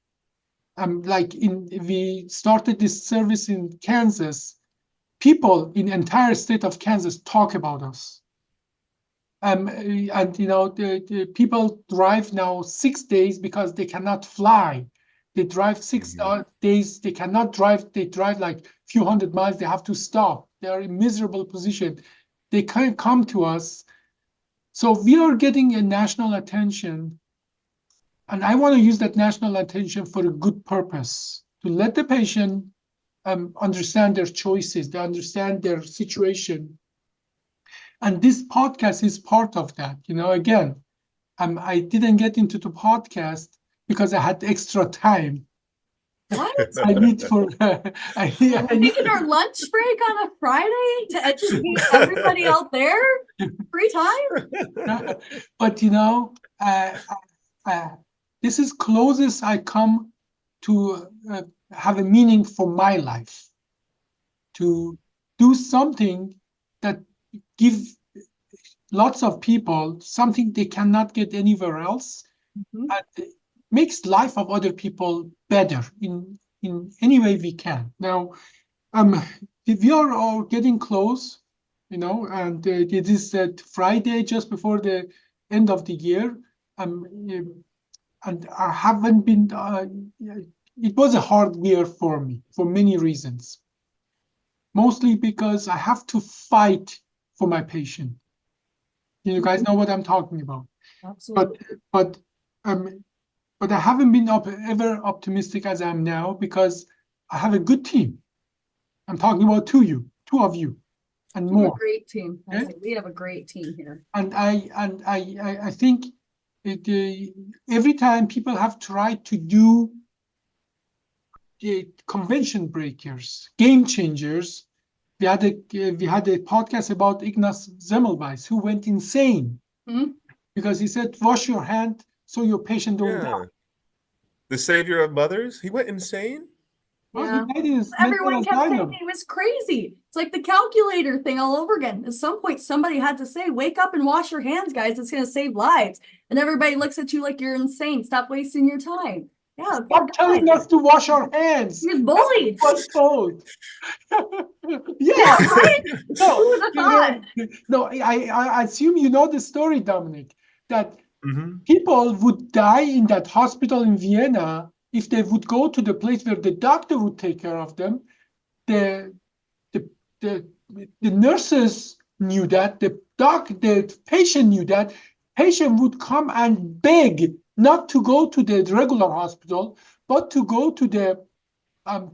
[SPEAKER 1] We started this service in Kansas. People in the entire state of Kansas talk about us. The people drive now 6 days because they cannot fly. They drive 6 days. They cannot drive. They drive like a few hundred miles. They have to stop. They are in miserable position. They can't come to us. So we are getting a national attention. And I want to use that national attention for a good purpose, to let the patient understand their choices, they understand their situation. And this podcast is part of that. Again, I didn't get into the podcast because I had extra time.
[SPEAKER 3] What?
[SPEAKER 1] I need for
[SPEAKER 3] We're taking our lunch break on a Friday to educate everybody out there. Free time.
[SPEAKER 1] But this is closest I come to have a meaning for my life, to do something that give lots of people something they cannot get anywhere else, and makes life of other people better in any way we can. Now, we are all getting close, and it is that Friday just before the end of the year. And I haven't been, it was a hard year for me for many reasons. Mostly because I have to fight for my patient. You guys know what I'm talking about.
[SPEAKER 3] Absolutely.
[SPEAKER 1] But I haven't been ever optimistic as I am now because I have a good team. I'm talking about two of you, and more.
[SPEAKER 3] A great team.
[SPEAKER 1] Okay?
[SPEAKER 3] We have a great team here.
[SPEAKER 1] And I think every time people have tried to do convention breakers, game changers. We had a podcast about Ignaz Semmelweis, who went insane because he said, "Wash your hand so your patient don't die."
[SPEAKER 2] The savior of mothers. He went insane.
[SPEAKER 3] Yeah. Everyone kept saying he was crazy. It's like the calculator thing all over again. At some point, somebody had to say, "Wake up and wash your hands, guys. It's going to save lives." And everybody looks at you like you're insane. Stop wasting your time. Yeah,
[SPEAKER 1] stop telling us to wash our hands.
[SPEAKER 3] He was bullied.
[SPEAKER 1] Was told.
[SPEAKER 3] Yeah, right? Who would have thought?
[SPEAKER 1] No, I assume you know the story, Dominic, that people would die in that hospital in Vienna if they would go to the place where the doctor would take care of them. The nurses knew that, the patient knew that. Patient would come and beg not to go to the regular hospital, but to go to the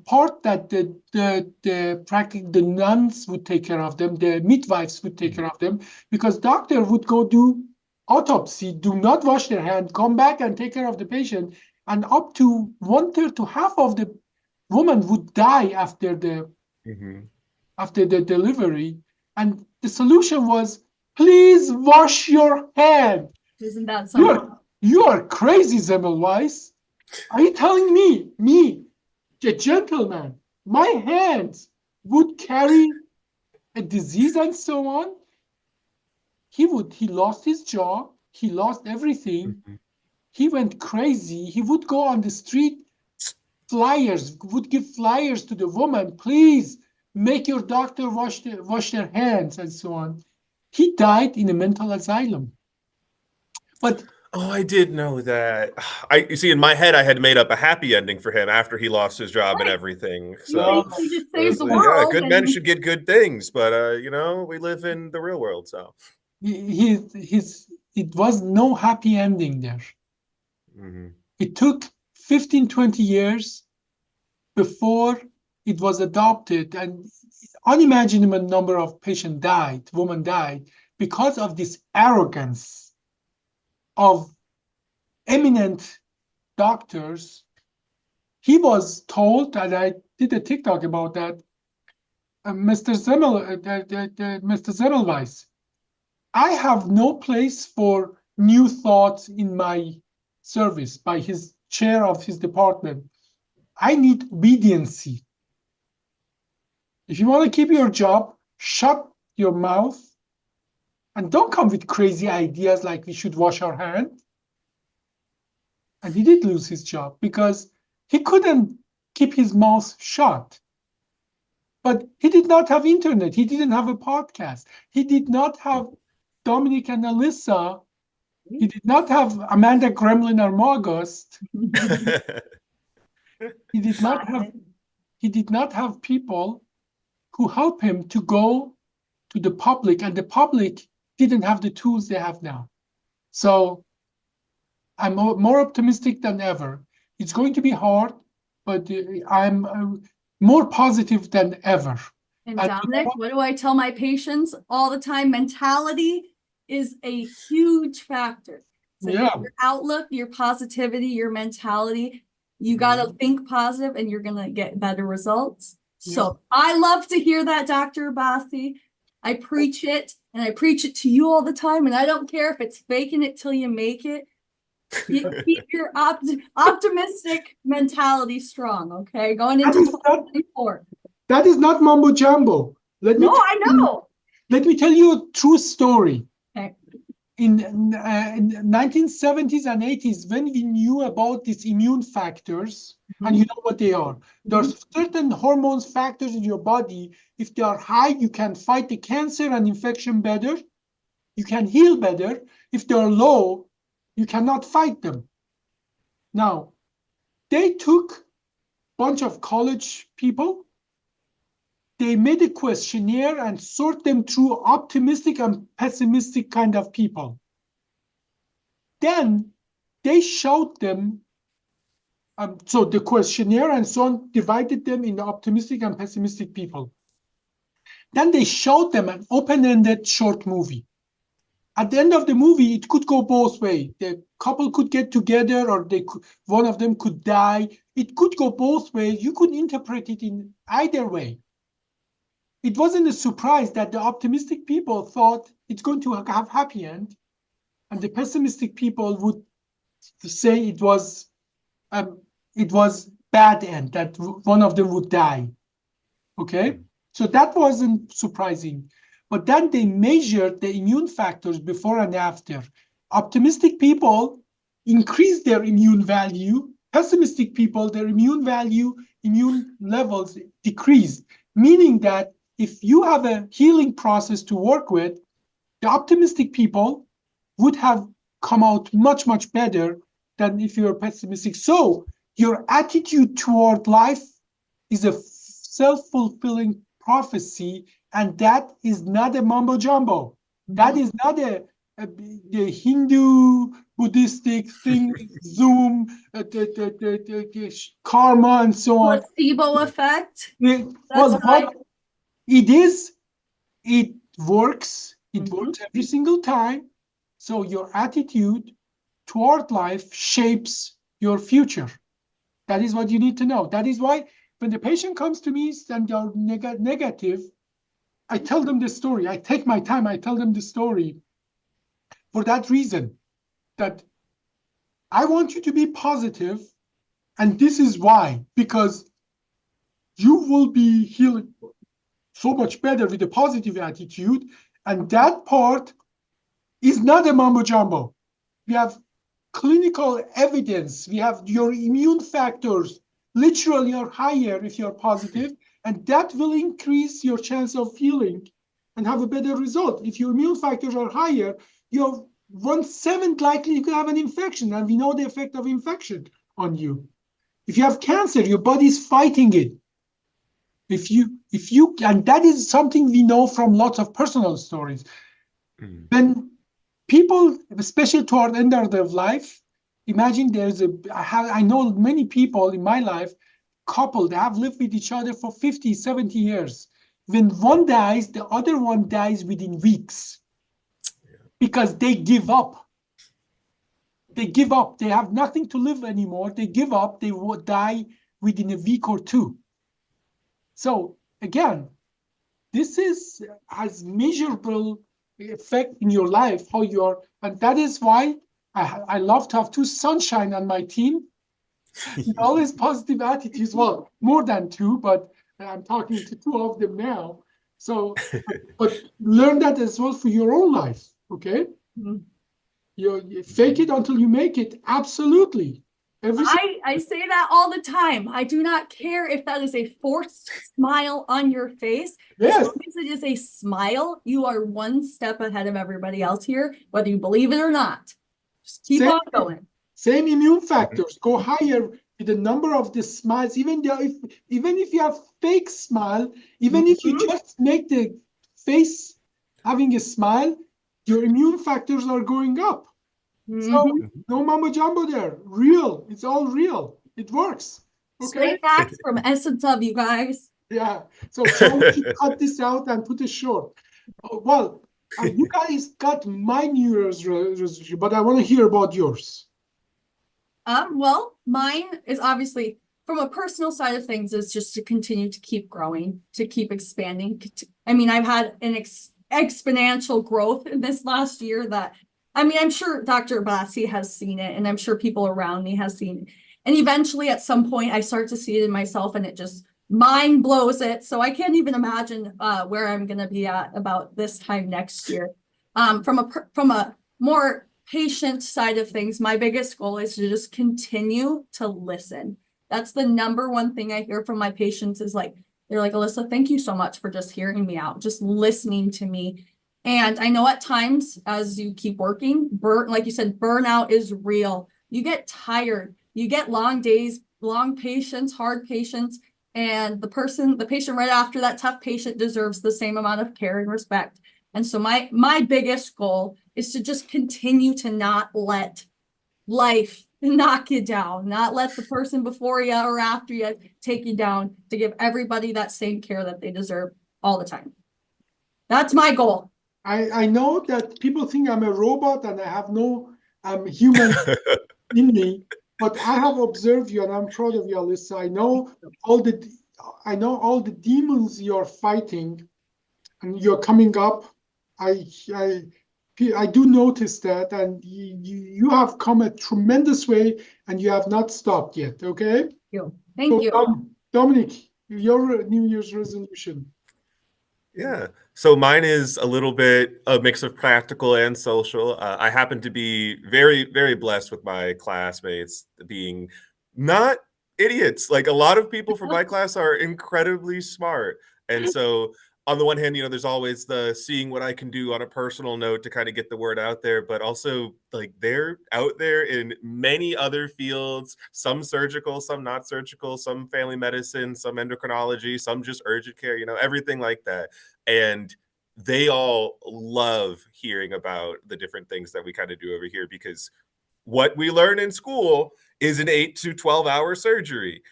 [SPEAKER 1] part that the nuns would take care of them, the midwives would take care of them, because doctor would go do autopsy, do not wash their hand, come back and take care of the patient, and up to 1/3 to half of the woman would die after the delivery. And the solution was, please wash your hand.
[SPEAKER 3] Isn't that something?
[SPEAKER 1] You are crazy, Semmelweis. Are you telling me, a gentleman, my hands would carry a disease and so on? He lost his job. He lost everything. He went crazy. He would go on the street, would give flyers to the woman, please make your doctor wash their hands and so on. He died in a mental asylum. But
[SPEAKER 2] oh, I did know that. You see, in my head, I had made up a happy ending for him after he lost his job and everything. So
[SPEAKER 3] You just
[SPEAKER 2] I was
[SPEAKER 3] saved the
[SPEAKER 2] like,
[SPEAKER 3] world.
[SPEAKER 2] good men
[SPEAKER 3] and-
[SPEAKER 2] should get good things, but we live in the real world, so.
[SPEAKER 1] it was no happy ending there. It took 15, 20 years before it was adopted, and unimaginable number of patients women died because of this arrogance of eminent doctors. He was told, and I did a TikTok about that, Mr. Semmelweis, I have no place for new thoughts in my service by his chair of his department. I need obediency. If you want to keep your job, shut your mouth and don't come with crazy ideas like we should wash our hands. And he did lose his job because he couldn't keep his mouth shut. But he did not have internet. He didn't have a podcast. He did not have Dominic and Alyssa. He did not have Amanda Gremlin or Margost. He did not have people who help him to go to the public, and the public didn't have the tools they have now. So I'm more optimistic than ever. It's going to be hard, but I'm more positive than ever.
[SPEAKER 3] And Dominic, what do I tell my patients all the time? Mentality is a huge factor. So your outlook, your positivity, your mentality, you got to think positive and you're going to get better results. So I love to hear that, Dr. Abbasi. I preach it, and I preach it to you all the time. And I don't care if it's faking it till you make it. You keep your optimistic mentality strong, okay? Going into 2024.
[SPEAKER 1] That is not mumbo jumbo.
[SPEAKER 3] I know.
[SPEAKER 1] Let me tell you a true story.
[SPEAKER 3] Okay.
[SPEAKER 1] In 1970s and 80s, when we knew about these immune factors, and you know what they are, there are certain hormones, factors in your body. If they are high, you can fight the cancer and infection better. You can heal better. If they are low, you cannot fight them. Now, they took a bunch of college people. They made a questionnaire and sort them through optimistic and pessimistic kind of people. Then they showed them, so the questionnaire and so on divided them into optimistic and pessimistic people. Then they showed them an open-ended short movie. At the end of the movie, it could go both ways. The couple could get together, or one of them could die. It could go both ways. You could interpret it in either way. It wasn't a surprise that the optimistic people thought it's going to have happy end, and the pessimistic people would say it was bad end, that one of them would die. Okay, so that wasn't surprising. But then they measured the immune factors before and after. Optimistic people increased their immune value. Pessimistic people, their immune levels decreased, meaning that if you have a healing process to work with, the optimistic people would have come out much, much better than if you're pessimistic. So your attitude toward life is a self-fulfilling prophecy, and that is not a mumbo jumbo. That is not the Hindu Buddhistic thing, Zoom, the karma, and so on.
[SPEAKER 3] Placebo effect.
[SPEAKER 1] It is. It works. It works every single time. So your attitude toward life shapes your future. That is what you need to know. That is why when the patient comes to me and they're negative, I tell them the story. I take my time. I tell them the story for that reason, that I want you to be positive, and this is why, because you will be healing so much better with a positive attitude, and that part is not a mumbo jumbo. We have clinical evidence. We have your immune factors literally are higher if you're positive, and that will increase your chance of healing and have a better result. If your immune factors are higher, you're 1/7 likely to have an infection, and we know the effect of infection on you. If you have cancer, your body's fighting it. If you, and that is something we know from lots of personal stories. When people, especially toward the end of their life, imagine I know many people in my life, couple, they have lived with each other for 50, 70 years. When one dies, the other one dies within weeks because they give up. They give up. They have nothing to live anymore. They give up. They will die within a week or two. So again, this has measurable effect in your life, how you are, and that is why I love to have two sunshine on my team. Always positive attitudes. Well, more than two, but I'm talking to two of them now. So, but learn that as well for your own life. Okay, you fake it until you make it. Absolutely.
[SPEAKER 3] I say that all the time. I do not care if that is a forced smile on your face.
[SPEAKER 1] Yes.
[SPEAKER 3] As long as it is a smile, you are one step ahead of everybody else here, whether you believe it or not. Just keep on going.
[SPEAKER 1] Same immune factors go higher with the number of the smiles. Even if you have fake smile, even if you just make the face having a smile, your immune factors are going up. So no mumbo jumbo there. Real. It's all real. It works. Okay.
[SPEAKER 3] Straight facts from Essence of, you guys.
[SPEAKER 1] Yeah. So Charlie should cut this out and put it short. Well, you guys got my New Year's resolution, but I want to hear about yours.
[SPEAKER 3] Well, mine is obviously from a personal side of things is just to continue to keep growing, to keep expanding. I mean, I've had an exponential growth in this last year that, I mean, I'm sure Dr. Abbasi has seen it, and I'm sure people around me has seen it. And eventually at some point I start to see it in myself, and it just mind blows it. So I can't even imagine where I'm going to be at about this time next year. From a more patient side of things, my biggest goal is to just continue to listen. That's the number one thing I hear from my patients is like, they're like, Alyssa, thank you so much for just hearing me out, just listening to me. And I know at times as you keep working, like you said, burnout is real. You get tired, you get long days, long patients, hard patients, and the patient right after that tough patient deserves the same amount of care and respect. And so my biggest goal is to just continue to not let life knock you down, not let the person before you or after you take you down, to give everybody that same care that they deserve all the time. That's my goal.
[SPEAKER 1] I know that people think I'm a robot and I have no human in me, but I have observed you and I'm proud of you, Alyssa. I know all the demons you're fighting and you're coming up. I do notice that, and you have come a tremendous way, and you have not stopped yet. Okay.
[SPEAKER 3] Thank you.
[SPEAKER 1] Dominic, your New Year's resolution.
[SPEAKER 2] Yeah. So mine is a little bit a mix of practical and social. I happen to be very, very blessed with my classmates being not idiots. Like a lot of people from my class are incredibly smart. And so on the one hand, there's always the seeing what I can do on a personal note to kind of get the word out there, but also like they're out there in many other fields, some surgical, some not surgical, some family medicine, some endocrinology, some just urgent care, everything like that. And they all love hearing about the different things that we kind of do over here, because what we learn in school is an 8 to 12-hour surgery.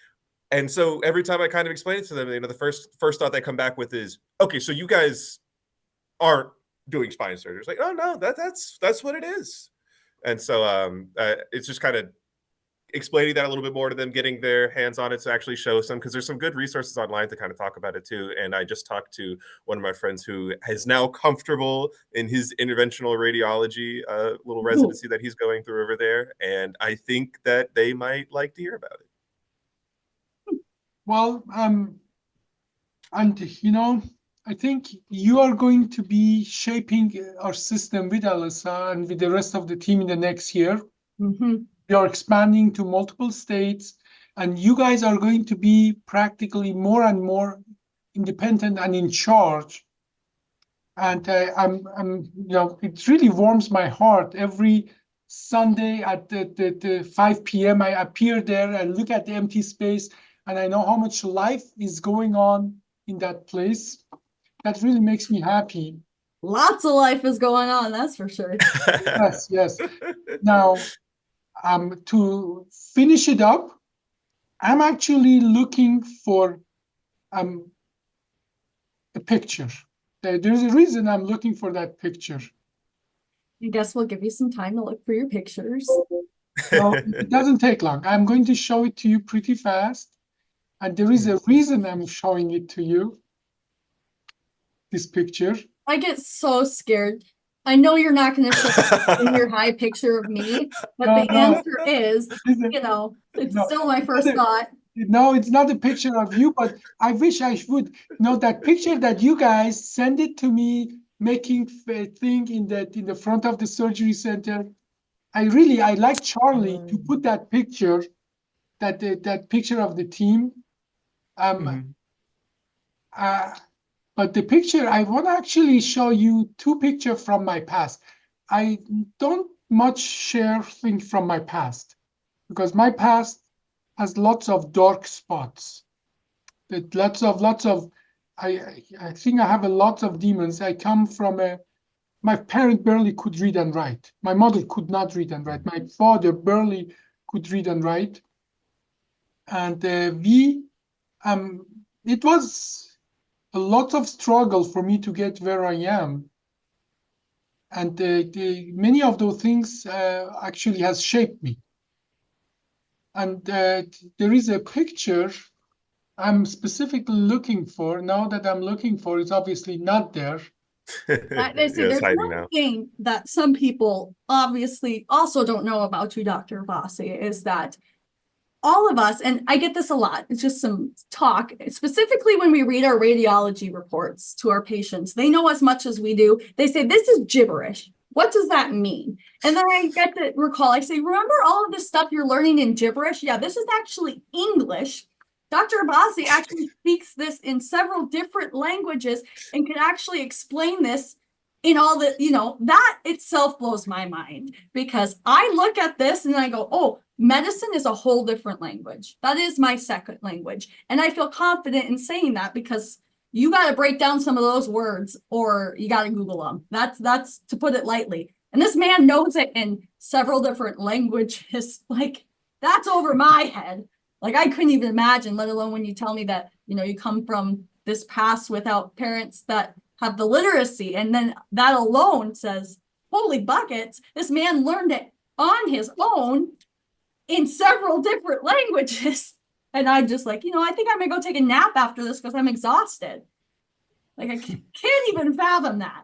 [SPEAKER 2] And so every time I kind of explain it to them, the first thought they come back with is, okay, so you guys aren't doing spine surgery. It's like, oh no, that's what it is. And so it's just kind of explaining that a little bit more to them, getting their hands on it to actually show some, because there's some good resources online to kind of talk about it too. And I just talked to one of my friends who is now comfortable in his interventional radiology little residency that he's going through over there. And I think that they might like to hear about it.
[SPEAKER 1] Well, and I think you are going to be shaping our system with Alyssa and with the rest of the team in the next year.
[SPEAKER 3] Mm-hmm.
[SPEAKER 1] We are expanding to multiple states, and you guys are going to be practically more and more independent and in charge. And I'm, it really warms my heart every Sunday at the 5 p.m. I appear there and look at the empty space, and I know how much life is going on in that place. That really makes me happy.
[SPEAKER 3] Lots of life is going on, that's for sure.
[SPEAKER 1] Yes. Now, to finish it up, I'm actually looking for a picture. There's a reason I'm looking for that picture.
[SPEAKER 3] I guess we'll give you some time to look for your pictures.
[SPEAKER 1] No, it doesn't take long. I'm going to show it to you pretty fast. And there is a reason I'm showing it to you. This picture.
[SPEAKER 3] I get so scared. I know you're not going to show your high picture of me, but
[SPEAKER 1] No,
[SPEAKER 3] the
[SPEAKER 1] no.
[SPEAKER 3] answer is, it's
[SPEAKER 1] No.
[SPEAKER 3] still my first thought.
[SPEAKER 1] No, it's not a picture of you, but I wish I would know that picture that you guys send it to me, making a thing in the front of the surgery center. I like Charlie to put that picture, that picture of the team. But the picture, I want to actually show you two pictures from my past. I don't much share things from my past because my past has lots of dark spots. Lots of. I think I have a lot of demons. I come from my parent barely could read and write. My mother could not read and write. My father barely could read and write. And it was a lot of struggle for me to get where I am. And many of those things actually has shaped me. And there is a picture I'm specifically looking for. Now that I'm looking for, it's obviously not there.
[SPEAKER 3] There's one thing that some people obviously also don't know about you, Dr. Abbasi, is that all of us, and I get this a lot, it's just some talk, specifically when we read our radiology reports to our patients, they know as much as we do. They say, this is gibberish. What does that mean? And then I get to recall, I say, remember all of this stuff you're learning in gibberish? Yeah, this is actually English. Dr. Abbasi actually speaks this in several different languages and can actually explain this in all the, that itself blows my mind, because I look at this and I go, oh, medicine is a whole different language. That is my second language. And I feel confident in saying that because you got to break down some of those words or you got to Google them. That's to put it lightly. And this man knows it in several different languages. Like, that's over my head. Like, I couldn't even imagine, let alone when you tell me that, you come from this past without parents that have the literacy. And then that alone says, holy buckets, this man learned it on his own in several different languages. And I'm just like, I think I'm gonna go take a nap after this because I'm exhausted. Like, I can't even fathom that.